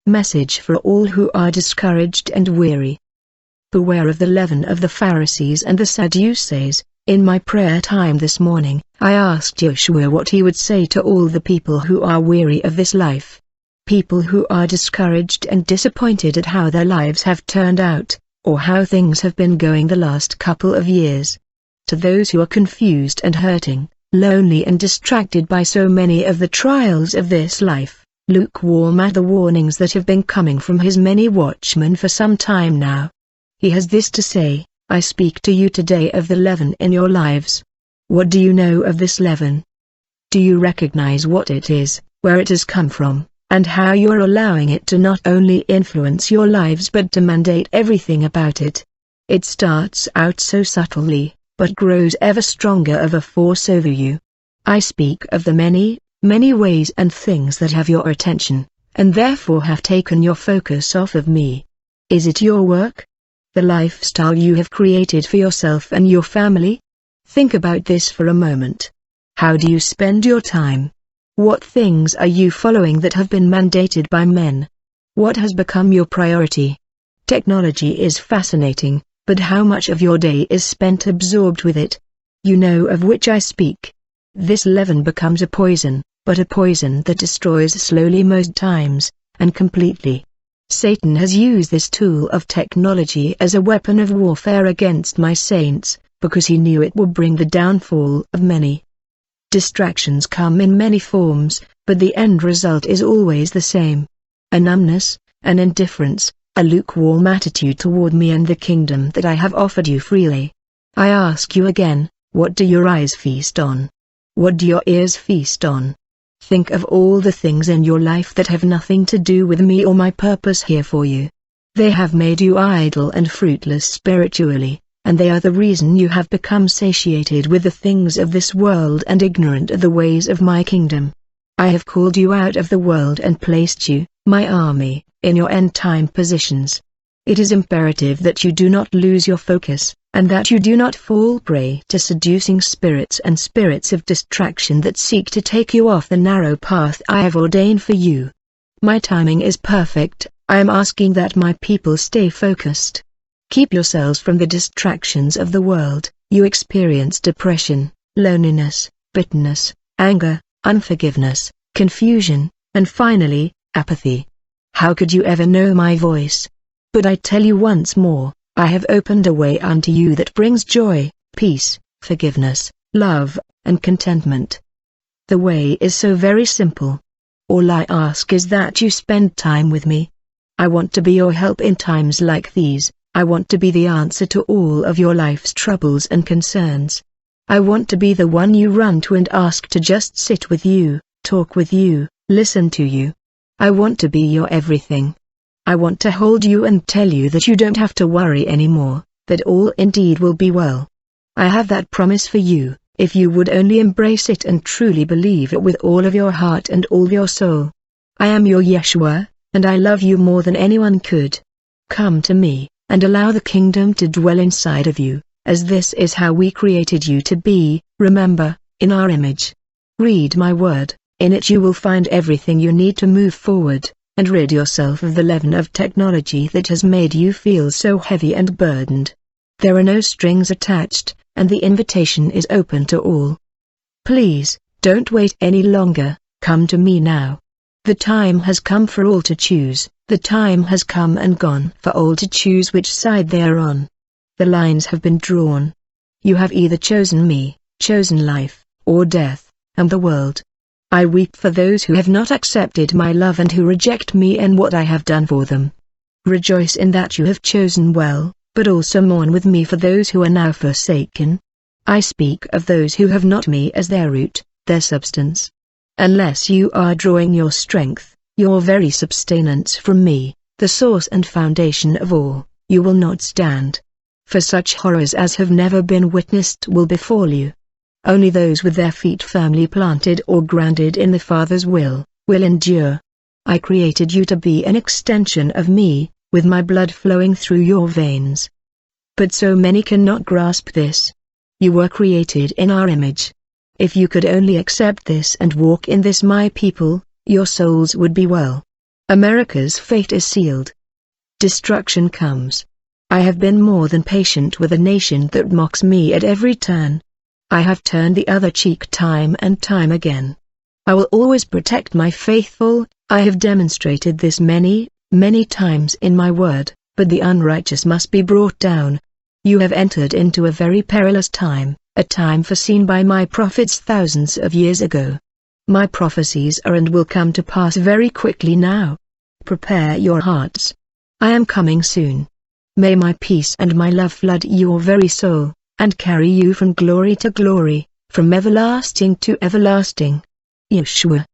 Message for all who are discouraged and weary. Beware of the leaven of the Pharisees and the Sadducees. In my prayer time this morning, I asked Yeshua what he would say to all the people who are weary of this life. People who are discouraged and disappointed at how their lives have turned out, or how things have been going the last couple of years. To those who are confused and hurting, lonely and distracted by so many of the trials of this life, lukewarm at the warnings that have been coming from his many watchmen for some time now. He has this to say: I speak to you today of the leaven in your lives. What do you know of this leaven? Do you recognize what it is, where it has come from, and how you are allowing it to not only influence your lives but to mandate everything about it? It starts out so subtly, but grows ever stronger of a force over you. I speak of the many, many ways and things that have your attention, and therefore have taken your focus off of me. Is it your work? The lifestyle you have created for yourself and your family? Think about this for a moment. How do you spend your time? What things are you following that have been mandated by men? What has become your priority? Technology is fascinating, but how much of your day is spent absorbed with it? You know of which I speak. This leaven becomes a poison, but a poison that destroys slowly most times, and completely. Satan has used this tool of technology as a weapon of warfare against my saints, because he knew it would bring the downfall of many. Distractions come in many forms, but the end result is always the same. A numbness, an indifference, a lukewarm attitude toward me and the kingdom that I have offered you freely. I ask you again, what do your eyes feast on? What do your ears feast on? Think of all the things in your life that have nothing to do with me or my purpose here for you. They have made you idle and fruitless spiritually, and they are the reason you have become satiated with the things of this world and ignorant of the ways of my kingdom. I have called you out of the world and placed you, my army, in your end-time positions. It is imperative that you do not lose your focus, and that you do not fall prey to seducing spirits and spirits of distraction that seek to take you off the narrow path I have ordained for you. My timing is perfect. I am asking that my people stay focused. Keep yourselves from the distractions of the world. You experience depression, loneliness, bitterness, anger, unforgiveness, confusion, and finally, apathy. How could you ever know my voice? But I tell you once more, I have opened a way unto you that brings joy, peace, forgiveness, love, and contentment. The way is so very simple. All I ask is that you spend time with me. I want to be your help in times like these. I want to be the answer to all of your life's troubles and concerns. I want to be the one you run to and ask to just sit with you, talk with you, listen to you. I want to be your everything. I want to hold you and tell you that you don't have to worry anymore, that all indeed will be well. I have that promise for you, if you would only embrace it and truly believe it with all of your heart and all your soul. I am your Yeshua, and I love you more than anyone could. Come to me, and allow the kingdom to dwell inside of you, as this is how we created you to be, remember, in our image. Read my word, in it you will find everything you need to move forward, and rid yourself of the leaven of technology that has made you feel so heavy and burdened. There are no strings attached, and the invitation is open to all. Please, don't wait any longer, come to me now. The time has come for all to choose, the time has come and gone for all to choose which side they are on. The lines have been drawn. You have either chosen me, chosen life, or death, and the world. I weep for those who have not accepted my love and who reject me and what I have done for them. Rejoice in that you have chosen well, but also mourn with me for those who are now forsaken. I speak of those who have not me as their root, their substance. Unless you are drawing your strength, your very subsistence from me, the source and foundation of all, you will not stand. For such horrors as have never been witnessed will befall you. Only those with their feet firmly planted or grounded in the Father's will endure. I created you to be an extension of me, with my blood flowing through your veins. But so many cannot grasp this. You were created in our image. If you could only accept this and walk in this, my people, your souls would be well. America's fate is sealed. Destruction comes. I have been more than patient with a nation that mocks me at every turn. I have turned the other cheek time and time again. I will always protect my faithful. I have demonstrated this many, many times in my word, but the unrighteous must be brought down. You have entered into a very perilous time, a time foreseen by my prophets thousands of years ago. My prophecies are and will come to pass very quickly now. Prepare your hearts. I am coming soon. May my peace and my love flood your very soul, and carry you from glory to glory, from everlasting to everlasting. Yeshua.